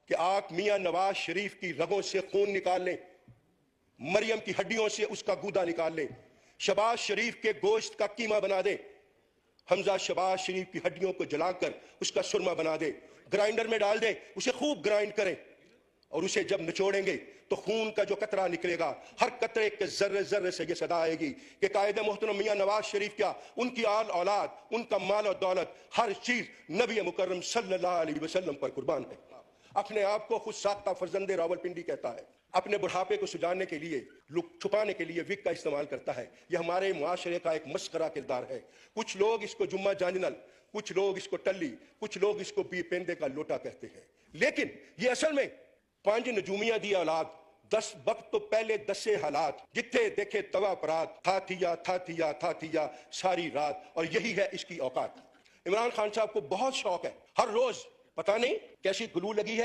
کہ آپ میاں نواز شریف کی رگوں سے خون نکال لیں، مریم کی ہڈیوں سے اس کا گودا نکال لیں، شہباز شریف کے گوشت کا قیمہ بنا دیں، حمزہ شہباز شریف کی ہڈیوں کو جلا کر اس کا سرما بنا دیں، گرائنڈر میں ڈال دیں، اسے خوب گرائنڈ کریں، اور اسے جب نچوڑیں گے تو خون کا جو قطرہ نکلے گا، ہر قطرے کے ذرے ذرے سے یہ صدا آئے گی کہ قائد محترم میاں نواز شریف کیا، ان کی آل اولاد، ان کا مال و دولت، ہر چیز نبی مکرم صلی اللہ علیہ وسلم پر قربان ہے۔ اپنے آپ کو خود ساختہ فرزند راولپنڈی کہتا ہے، اپنے بڑھاپے کو سجانے کے لیے، چھپانے کے لیے وگ کا استعمال کرتا ہے۔ یہ ہمارے معاشرے کا ایک مسخرہ کردار ہے۔ کچھ لوگ اس کو جمعہ جانجنل، کچھ لوگ اس کو ٹلی، کچھ لوگ اس کو پیندے کا لوٹا کہتے ہیں، لیکن یہ اصل میں 5 نجومیہ دی اولاد، 10 وقت تو پہلے 10 حالات، جتھے دیکھے توا پرات، تھا تھیا ساری رات، اور یہی ہے اس کی اوقات۔ عمران خان صاحب کو بہت شوق ہے، ہر روز پتہ نہیں کیسی گلو لگی ہے